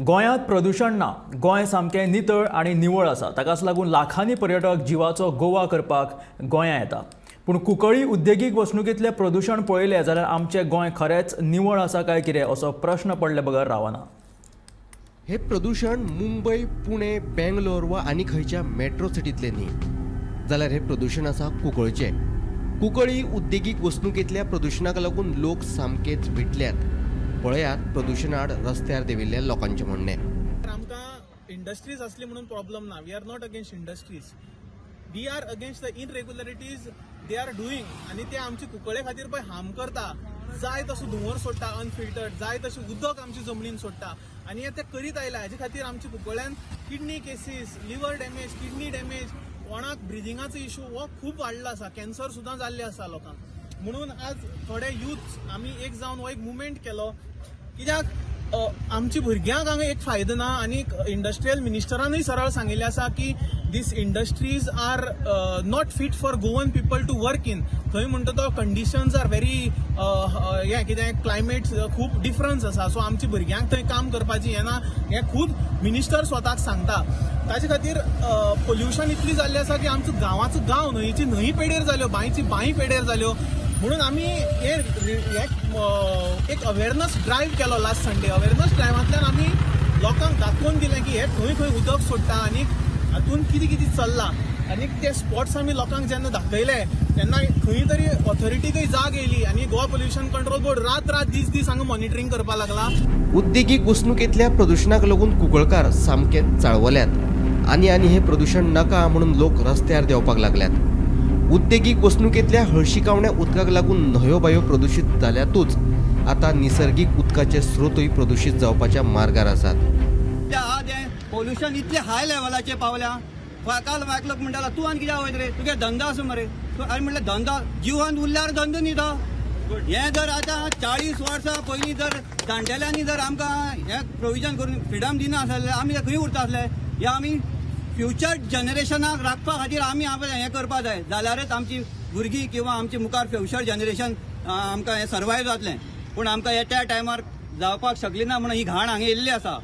गोंयांत प्रदूषण ना, गोंय सामकें नितळ आनी निवळ आसा. ताकाच लागून लाखांनी पर्यटक जिवाचो गोवा करपाक गोंयां येता. पूण कुंकळ्ळी उद्देगीक वसणुकीतलें प्रदूषण पळयलें जाल्यार आमचें गोंय खरेंच निवळ आसा काय कितें असो प्रश्न पडले बगर रावना. हे प्रदूषण मुंबय, पुणे, बेंगलोर वा आनी खंयच्या मेट्रो सिटींतलें न्ही, जाल्यार हे प्रदूषण आसा कुंकळ्ळेचें. कुंकळ्ळी उद्देगीक वसणुकीतल्या प्रदूषणाक लागून लोक सामकेच भिटल्यात. पळयात प्रदूषण आड रस्त्यार देविल्ल्या लोकांचें म्हणणें. आमकां इंडस्ट्रीज असली म्हणून प्रॉब्लेम ना. We are not against industries. We are against the irregularities they are doing आनी ते आमचे कुंकळे खातीर पळय हार्म करता. जाय तसो धुंवर सोडटा अनफिल्टर्ड, जाय तशें उदक आमची जमनीन सोडटा आनी हे ते करीत आयला. हाजे खातीर आमच्या कुंकळ्यान kidney cases, liver damage, kidney damage, कोणाक ब्रिदिंगाचो इश्यू हो खूब वाडला आसा. कॅन्सर सुद्दां जाल्ले आसा लोकांक. म्हणून आज थोडे यूथ आमी एक जावन हो एक मुवमेंट केलो. कित्याक आमची भुरग्यांक हांगा एक फायदो ना आनी इंडस्ट्रियल मिनिस्टरानूय सरळ सांगिल्लें आसा की these industries are not fit for Goan people to work in. थंय म्हणटा तो कंडिशन्स आर व्हेरी हें कितें क्लायमेट खूब डिफरन्स आसा. सो आमच्या भुरग्यांक थंय काम करपाची हें ना हें खूब मिनिस्टर स्वताक सांगता. ताचे खातीर पोल्युशन इतली जाल्लें आसा की आमचो गांवाचो गांव न्हंयची न्हंय पेडेर जाल्यो, बांयची बांय पेडेर जाल्यो. म्हणून आमी एक अवेरनस ड्रायव्ह केलो लास्ट संडे. अवेरनस ड्रायव्हांतल्यान आमी लोकांक दाखोवन दिलें की हे खंय खंय उदक सोडटा आनी हातून कितें कितें चल्लां. आनी ते स्पॉट्स आमी लोकांक जेन्ना दाखयले तेन्ना खंय तरी ऑथॉरिटीकय जाग येयली आनी गोवा पोल्युशन कंट्रोल बोर्ड रात दीस हांगा मॉनिटरींग करपाक लागला. उद्देगीक वसणुकेतल्या प्रदूषणाक लागून कुंकळकार सामके चाळवल्यात आनी हे प्रदूषण नाका म्हणून लोक रस्त्यार देंवपाक लागल्यात. उद्देगीक वसणुकेतल्या हळशिकावण्या उदकाक लागून न्हंयो बांयो प्रदूशीत जाल्यातूच आता निसर्गीक उदकाचे स्रोतूय प्रदूशीत जावपाच्या मार्गार आसात. पोल्युशन इतले हाय लेवलाचे पावल्या. काल लोक म्हणटाला तूं आनी कित्याक वयत रे, तुगे धंदा आसा मरे. आनी म्हणलें धंदा जिवान उरल्यार धंदो न्ही तो. हें जर आतां 40 वर्सां पयलीं जर जाणटेल्यांनी जर आमकां हें प्रोविजन करून फ्रिडम दिना आसलें आमी खंय उरता आसले. हे आमी फ्युचर जनरेशनाक राखपा खातीर आमी हें करपा जाय. जाल्यारच आमची भुरगीं किंवा आमची मुखार फ्युचर जनरेशन आमकां हें सर्वायव जातलें. पूण आमकां त्या टायमार जावपाक शकली ना म्हणून ही घाण हांगा येयल्ली आसा.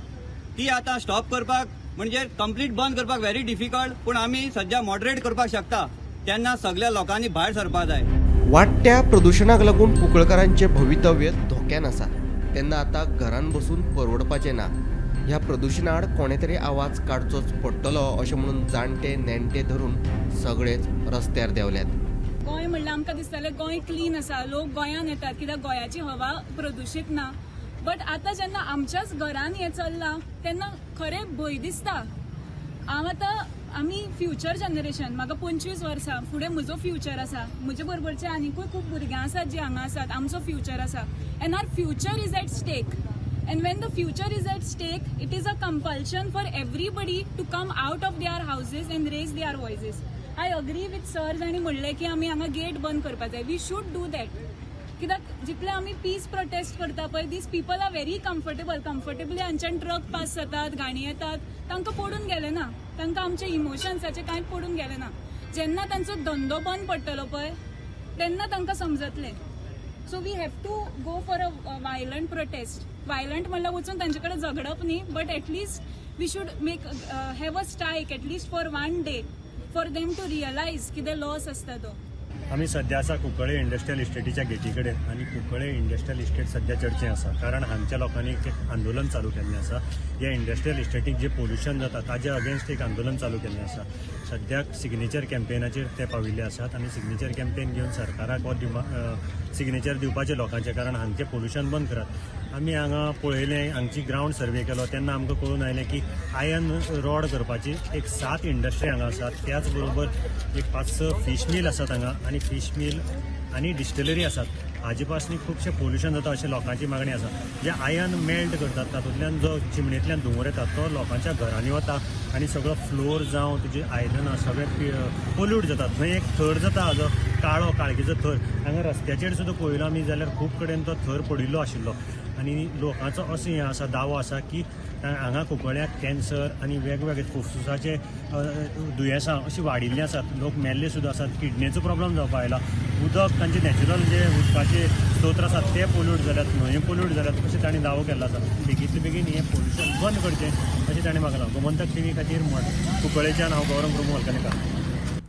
ती आतां स्टॉप करपाक म्हणजे कंप्लीट बंद करपाक व्हेरी डिफिकल्ट. पूण आमी सध्या मॉडरेट करपाक शकता. तेन्ना सगळ्या लोकांनी भायर सरपाक जाय. वाडट्या प्रदूषणाक लागून कुंकळकारांचे भवितव्य धोक्यान आसा. तेन्ना आतां घरान बसून परवडपाचें ना. ह्या प्रदूषणा आड कोणे तरी आवाज काडचोच पडटलो अशें म्हणून जाणटे नेणटे धरून सगळेच रस्त्यार देंवल्यात. गोंय म्हणल्यार आमकां दिसतालें गोंय क्लीन आसा, लोक गोंयान येतात कित्याक गोंयाची हवा प्रदुशीत ना. बट आतां जेन्ना आमच्याच घरान हें चल्लां तेन्ना खरें भंय दिसता. आमी फ्युचर जनरेशन, म्हाका 25 वर्सां फुडें म्हजो फ्युचर आसा. म्हजे बरोबरचे आनीकूय खूब भुरग्यां आसात जी हांगा आसात. आमचो फ्युचर आसा and our future is at stake. And when the future is at stake, it is a compulsion for everybody to come out of their houses and raise their voices. I agree with sir जाणी म्हणलें की आमी हांगा gate बंद करपाक जाय. We should do that. कित्याक जितले आमी पीस प्रोटेस्ट करता पळय, these people are very comfortably हांच्यान ट्रक पास जातात, गाणी येतात, तांकां पडून गेले ना. तांकां आमचे इमोशन्साचे कांय पडून गेले ना. जेन्ना तांचो धंदो बंद पडटलो पळय तेन्ना तांकां समजतलें. So we have to go for a violent protest. Violent म्हणल्यार वचून तांचे कडेन झगडप न्ही, but at least we should have a strike at least for 1 day for them to realise कितें लॉस आसता तो. आमी सध्या आसा कुंकळे इंडस्ट्रियल इस्टेटीच्या गेटी कडेन आनी कुंकळे इंडस्ट्रियल इस्टेट सध्या चर्चें आसा. कारण हांगच्या लोकांनी एक आंदोलन चालू केल्लें आसा. ह्या इंडस्ट्रियल इस्टेटीक जे पोल्युशन जाता ताजे अगेन्स्ट एक आंदोलन चालू केल्लें आसा. सद्याक सिग्नेचर कॅम्पेनाचेर ते पाविल्ले आसात आनी सिग्नेचर कॅम्पेन घेवन सरकाराक हो सिग्नेचर दिवपाचें लोकांचें, कारण हांगचें पोल्युशन बंद करात. आमी हांगा पळयलें, हांगची ग्रावंड सर्वे केलो तेन्ना आमकां कळून आयलें की आयर्न रॉड करपाची एक 7 इंडस्ट्री हांगा आसात. त्याच बरोबर एक 5-6 फीश मील आसात हांगा आनी फीश मील आनी डिस्टिलरी आसात. हाजे पासून खुबशें पोल्युशन जाता अशें लोकांची मागणी आसा. जे आयर्न मेल्ट करतात तातूंतल्यान जो चिमणेंतल्यान धुंवर येता तो लोकांच्या घरांनी वता आनी सगळो फ्लोर जावं तुजी आयदनां सगळें पोल्यूट जातात. थंय एक थर जाता हाजो काळखेचो थर. हांगा रस्त्याचेर सुद्दां पळयलो आमी जाल्यार खूब कडेन तो थर पडिल्लो आशिल्लो. आनी लोकांचो असो हें आसा, दावो आसा की हांगा कुंकळ्याक कॅन्सर आनी वेगवेगळे फुफ्फुसाचे दुयेंसां अशीं वाडिल्लीं आसात. लोक मेल्ले सुद्दां आसात. किडनीचो प्रॉब्लम जावपाक आयला. उदक तांचे नॅचरल जे उदकाचे स्तोत्र आसात ते पोल्यूट जाल्यात, न्हंयो पोल्यूट जाल्यात अशें तांणी दावो केल्लो आसा. बेगींतले बेगीन हें पोल्यूशन बंद करचें अशें तांणी म्हाका गोमंतक टीव्ही खातीर कुंकळ्ळेच्यान हांव गौरव प्रमोद हलकर्णीकार.